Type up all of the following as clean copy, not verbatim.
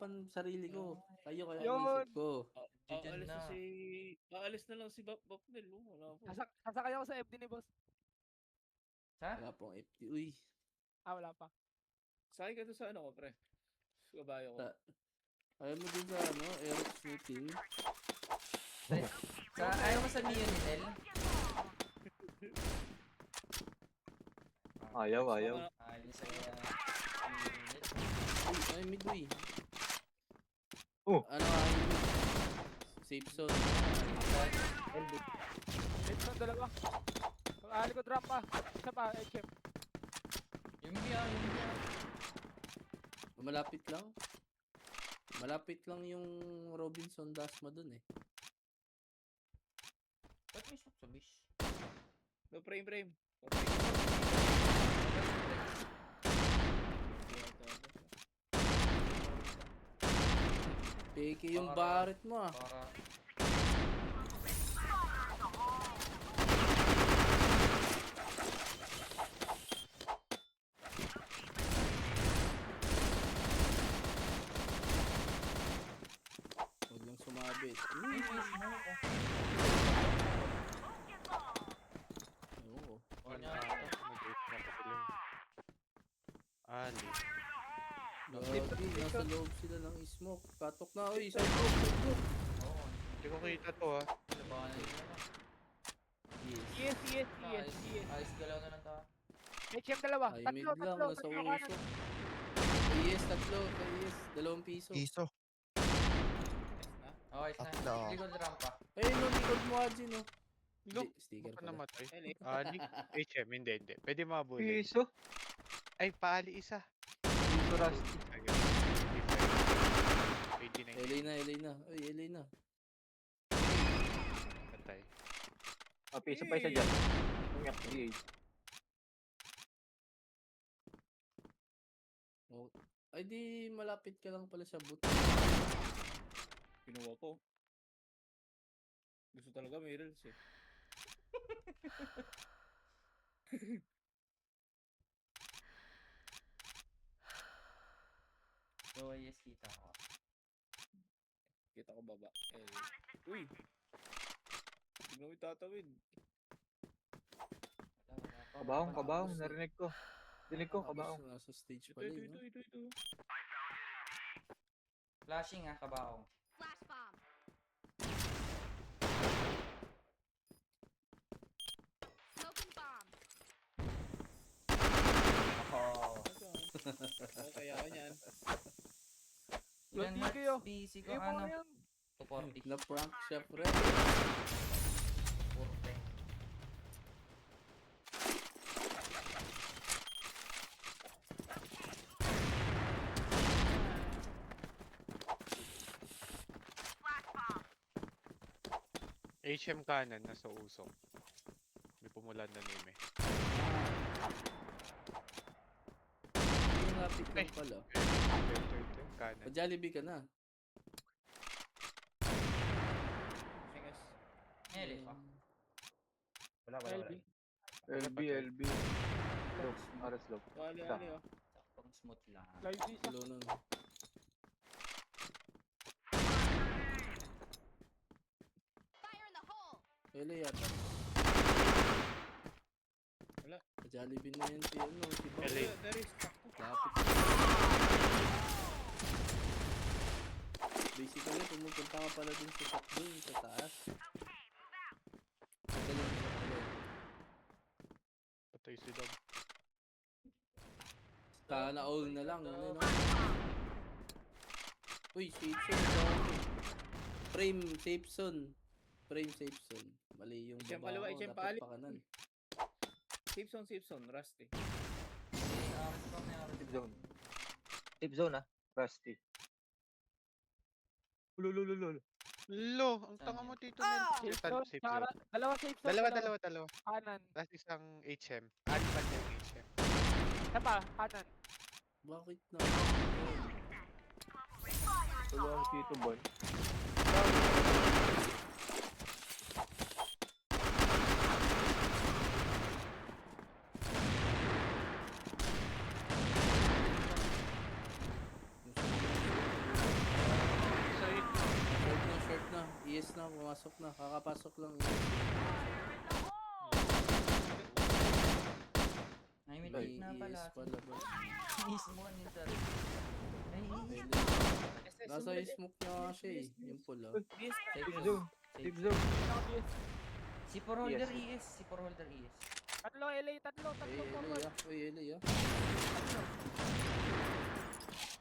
pinahirapan sarili ko. Kayo kaya Yun. inisip ko. Aalis na si... Aalis na lang si Bapnel. Wala po. Sasakay ako sa FD ni boss. Wala pong FT. Uy. Wala pa. Sakay ka doon sa ano ko, pre. Sa kabayo ko. Ayaw mo din sa ano, Aerox Meeting. Ayaw mo sa Mio ni Tel? Ayaw. Ayos ay Uy, ay midway. Oh. Ano ay safe zone. Safe zone dalawa. Ali ko drop pa. Isa pa, HM. Yung biya. Malapit lang. Malapit lang yung Robinson Dasma dun eh. Ba't may shot sa bish? No, frame. Peke yung Barret mo ah. Para... Huwag lang sumabit. Uy, smoke oh. Oo. Kanya Ali. Grabe, nasa loob sila ng smoke. Katok na. Uy, side smoke. Oo. Hindi ko kita to ha. Labanan nila na. Yes. Ayos galaw na lang ta. HM dalawa. Ay, mid Tatlo, lang. Nasa kanan. uso. Yes, tatlo. Yes, 2 piso. Piso. Okay, na. Tatlo. Likod rampa. Ay, no, likod mo, Haji, no? Look, Sticker baka pala. namatay. Ali. Ali. HM, hindi. Pwede mabuli. Piso. Ay, paali isa. Piso Rusty. Ayun. 89. LA na. Uy, LA na. Patay. Piso pa isa dyan. Umiyak DH. Oh. Ay, di malapit ka lang pala sa boot. Kinuha ko. Gusto talaga may reels eh. So, yes, kita ko. Kita ko baba. Uy! Tignan mo itatawid. Kabahong. Narinig ko. Dinig ko, kabahong. Nasa stage Ito, pala yun, no? ito. Flashing kabaong. Flash bomb. Smoking bomb. Oh. Okay, ako niyan. Ilan Hindi match kayo. PC ko Eh, ano? mga yan. 240. Na-prank siya, pre. Purte. HM kanan, nasa usok. May pumulan na name eh. Yung lapit lang pala. Ito, kanan. Pa-Jollibee ka na. Singas. Ele pa. LB. LB. Slope. Ara slope. Ali oh. Saktong smooth lang. Live visa. Hello na. Fire in the hole. LA yata. Wala. Pa-Jollibee na yan si ano, si Bob. LA. There is. Lapit. Basically, pumupunta ka pala dun sa shop dun, sa taas. Ito lang sa pala. Patay si Dog. Sana all na lang. Ano, no? Uy, safe zone. dami. Frame, safe zone. Frame, safe zone. Mali yung Isang baba kaliwa, ko, isang dapat paalit. pakanan. Safe zone. Rusty. Tip zone. Tip zone Rusty. Ululululul. Lo, ang tanga mo dito, Nel. Safe Safe zone. zone. Dalawa safe zone. Dalawa. Kanan. Tapos isang HM. Ali pa yung HM. Isa pa, kanan. Bakit na? Tulungan si Tito Bon. ES na, pumasok na. Kakapasok lang. Ay, may Ay, tip na pala. ES pala ba? Mismo yung sarili. Ay, Nasa smoke niya nga siya eh. Yung pula. Yes, safe Safe zone. zone. Safe zone. Si for holder Yes. ES. Si for holder ES. Tatlo, LA, tatlo Ay, forward. LA ah. Uy, LA ah.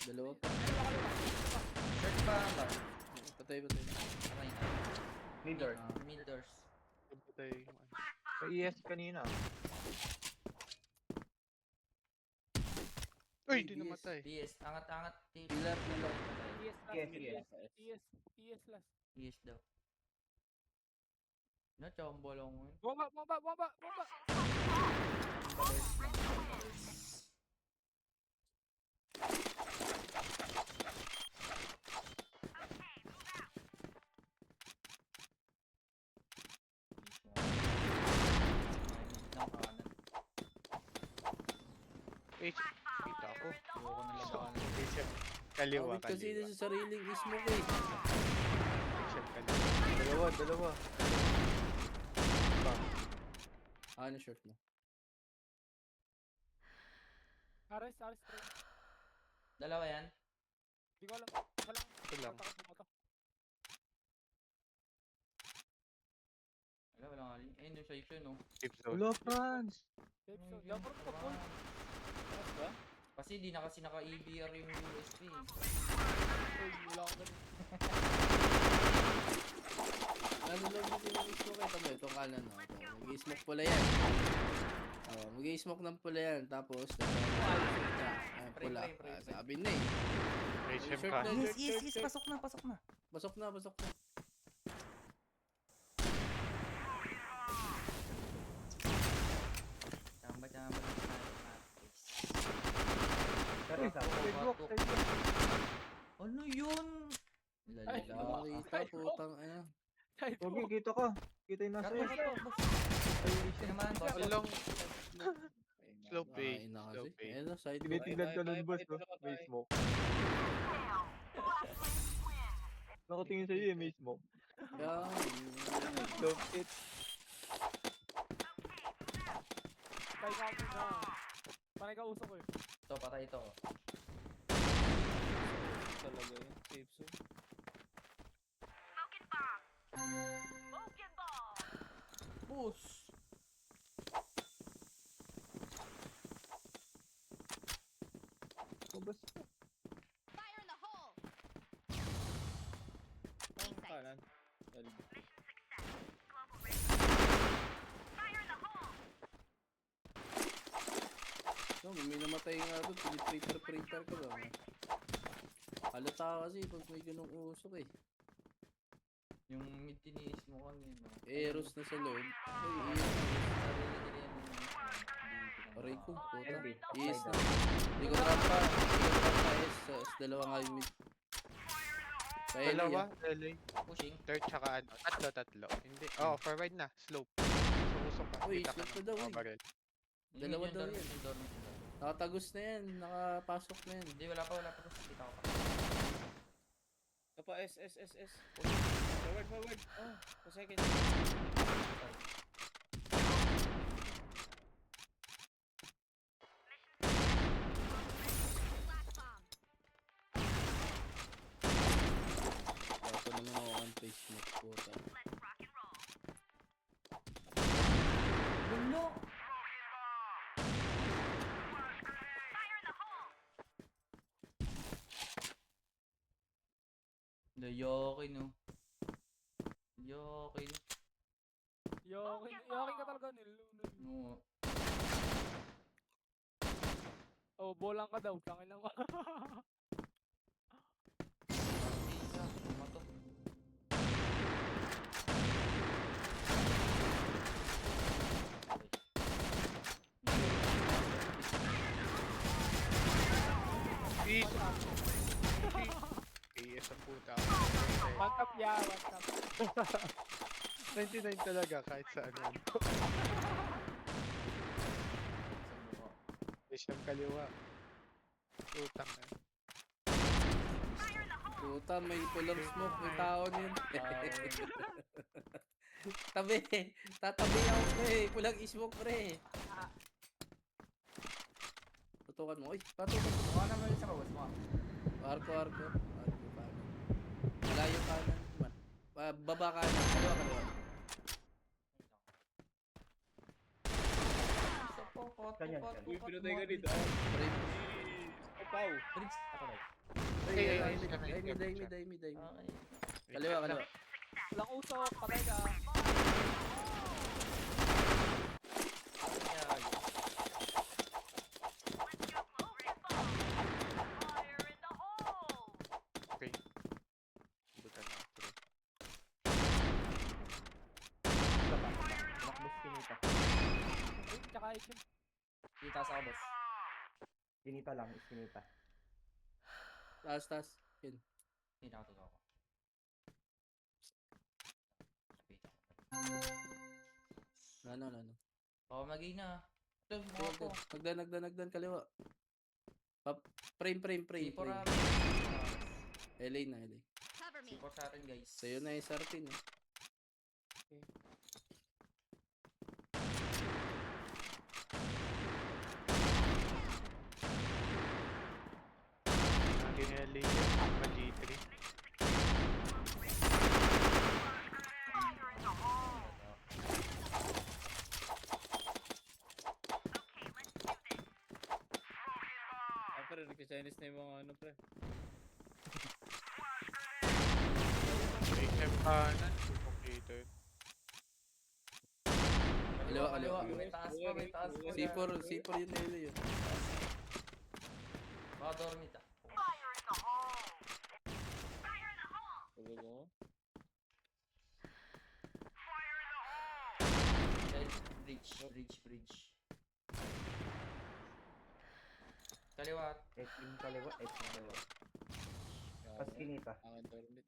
Dalawa pa. Short pa ba? Patay. Okay na. Mid door. Middle doors. Patay. Sa ES kanina. Uy, di Yes. namatay. ES. Angat-angat. Pillar. ES last, Yes, ES, yes. ES last. ES daw. No, chombo lang mo yun. Bomba! H. Kita ako. Ayoko na labanan. HM. Kaliwa, Awit kasi kaliwa. sa sariling smoke eh. HM kaliwa. Dalawa. Ano short na? Ares, try. Dalawa yan. Di ko alam. Isa lang. Ito lang. Bumoto. Wala nga. Ayun yung safe yun, oh. Safe zone. Wala, Franz. Safe zone. Dapat ko pa full. Kasi di na kasi naka-EBR yung USP. Wala akong ganun. Ano lang dito yung smoke eh. Tama itong kanan no. Mag-smoke pula yan. Mag-smoke ng pula yan. Tapos, pula. Pre. Sabi na eh. HM Short ka. na. Yes, pasok na. Pasok na. Tamba. Pero isa. Sidewalk. Ano yun? Nakakita putang ano. Side Pogi, walk. kita ka. Kita yung nasa Kato, ES. Kaya naman, boss. Along. Slow fade. Kain na Slow kasi. fade. Ayun na, side walk. Tinitignan ka nun, Bye, boss. bye, No? bye, May bye. smoke. Nakatingin sa'yo eh, may smoke. Yan. Love it. Try ka ako na. Panay ka usok ko eh. Ito, patay ito. Talaga yun. Safe zone. Push! Mabas. Fire in the hole. Ang kanan. LB. No, may namatay nga doon. Printer ka ba? Halata kasi pag may ganung usok eh. Yung mid tiniis mo kanina. Eros na sa loob. Ay, Sarili nila yan. aray ko. Puta. LB. Yes na. Hindi ko trampa. S. Dalawa nga yung mid. Sa LA, Dalawa. ah. LA. Pushing. Third tsaka ano. Tatlo. Hindi. Oh, forward na. Slope. Usok ka. Uy, Kita ka slope na. na daw, eh. Barrel. Dalawa Yung daw door, yan. yung door. Nakatagos na yan. Nakapasok na yan. Hindi, wala pa. Kita ko pa. Kapa, S. Forward. Oh, pa second. Flash bomb. Bato naman ako on face smoke. Puta. Gulo! Layokin, no? Yokin. Yakin ka talaga nil. No. Oh, bolang ka daw. Tangin lang. Isa, tumatok. Peace. AS ang puta. One tap ya, one tap. 99 talaga kahit saan yan. Sa mukha. HM kaliwa. Utang eh. Puta. Puta, may pulang smoke, may tao yun. Tabi, tatabi ako pre, pulang smoke pre. Tutukan mo, uy, patukan mo. Mukha naman sa kawas mo. Arko kanan. Malayo kanan. Baba kanan, kaliwa. Ganyan, Uy, pinatay ka dito. Frame. Kapaw. Bridge. Ako right. Day. Okay. Kaliwa. Walang usok, patay ka. Okay. Butan na, pre. Nakbus kinita. Ay, tsaka HM. Kita sa kabos. Kinita lang, is kinita. Taas. Yun. Hindi nakatuto ako. Kita. Ano. Baka magay na. Ito, Sige, mga po. Nagdan, kaliwa. Frame. C4 frame. LA na. Cover me. C4 sa atin guys. Sa'yo na yung sartin eh. Tinelli yun, G3. Pre, nagka-Chinese na yung mga ano, pre. HM kanan, usok dito yun. Kaliwa. May taas pa. C4 yun LA yun. Baka dormit ah. Tulo mo. Bridge. Kaliwa. HM kaliwa, HM kaliwa. Pas kinita. Akin dormit.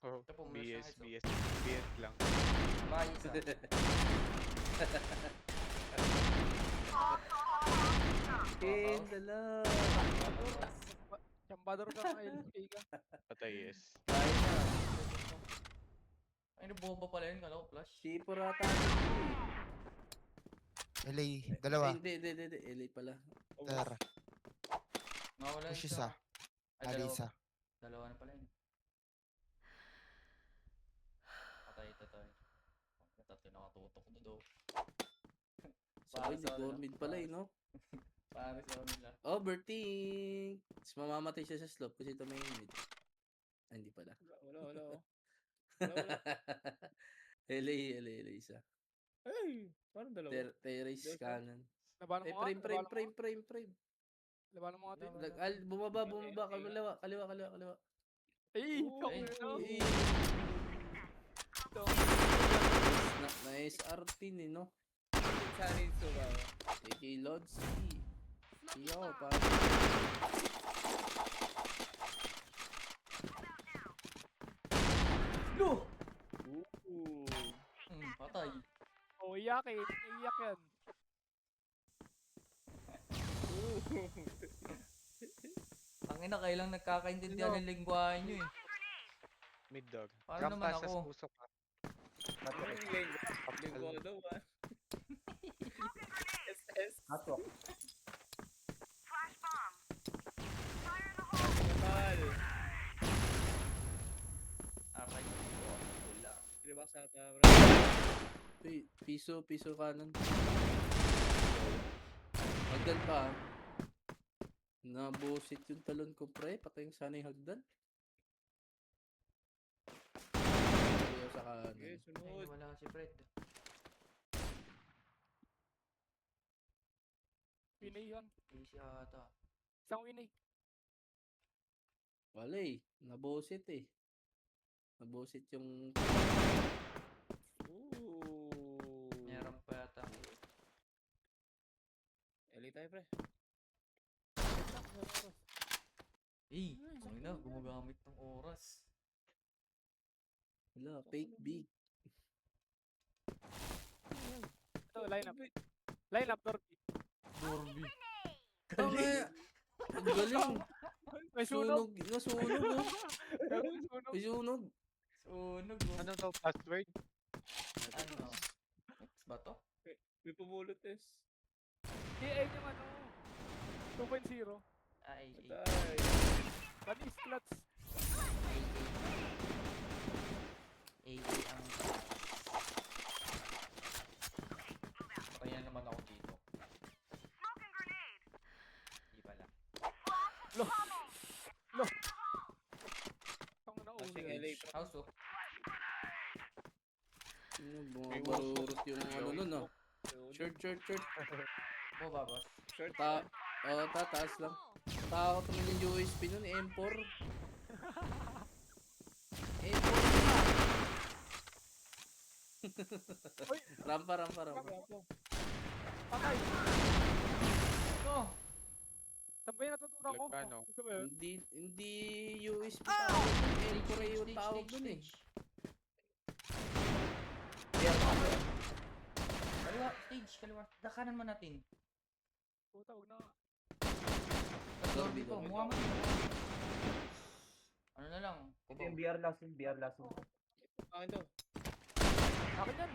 Oh, Ito po, muna BS, siya BS lang. Bye isa. Dala. Chambador ka ng LP ka. Patay yes. Tayo na. Ay, bomba pala yun. Kala ko flash. C4 ata yun eh. LA, dalawa. Hindi. LA pala. Tara, Nawala push isa. Ay, Alisa. Dalawa na pala yun. Patay ito tol. Tatlo nakatutok na daw. Sorry, nag-dormid pala eh, no? Pare sa kanila. Overthink. Tapos mamamatay siya sa slope kasi ito may mid. Ah, hindi pala. Wala, oh. LA isa. Ay, parang dalawa. Terrace Delta. kanan. Labanan Eh, mo nga. frame. Labanan mo nga. Bumaba. Kaliwa. Ay, Uy, ikaw Eh, ito. Nice R10 eh, no? Sana yung suba. AK Lods. Smoking Iyo, bomb. pa. No! Ooh. Patay. Oh, iyakin. Iyak yan. Tangina, kailang nagkakaintindihan ng lingwahe nyo eh. Mid dog. Paano Jump naman pass sa ako? usok ha. Anong lenggo? Lenggo daw, ah. SS. Hatwak. Kapal. Aray. Wala. Di ba sa ata, bro? Uy, piso kanan. Hagdan pa. Nabusit yung talon ko, pre. Patay yung sana yung hagdan. Kaya sa kanan. Okay, Ay, sunod. wala si Fred. Winay yan. Easy ata. Isang winay. Wala eh. Nabusit eh. Nabusit yung... Ooh. Meron pa yata. LA tayo, pre. Eh, tangina, gumagamit ng oras. Wala, fake big. Ito, line up. Line up, Dorby. Dorby. Tama, Ang galing. May sunog. Nasunog oh. May sunog. May sunog. Sunog oh. Ano daw password? Ano? X ba to? May pumulot es. KA yung ano. 2.0. Ay, Patay. Panis clutch. ang kaya naman ako dito. Hindi pala. Ang Passing nauli. LA. House oh. Bumabarurot yung ano nun ah. Short. Baba boss. Short. Tataas lang. Takot naman yung USP nun, M4. M4 Uy. Rampa. Patay. Ano? Saan ba yung natutunan ko? Ano? Ito ba yun? Hindi USP tawag. M4 yung tawag dun eh. Kaliwa, kaliwa. Dakanan mo natin. Puta, huwag na. Dorby, Dito, dorby. mukha mo dito. Ano na lang? Ito yung BR last, yung BR last. Ano? Akin yan.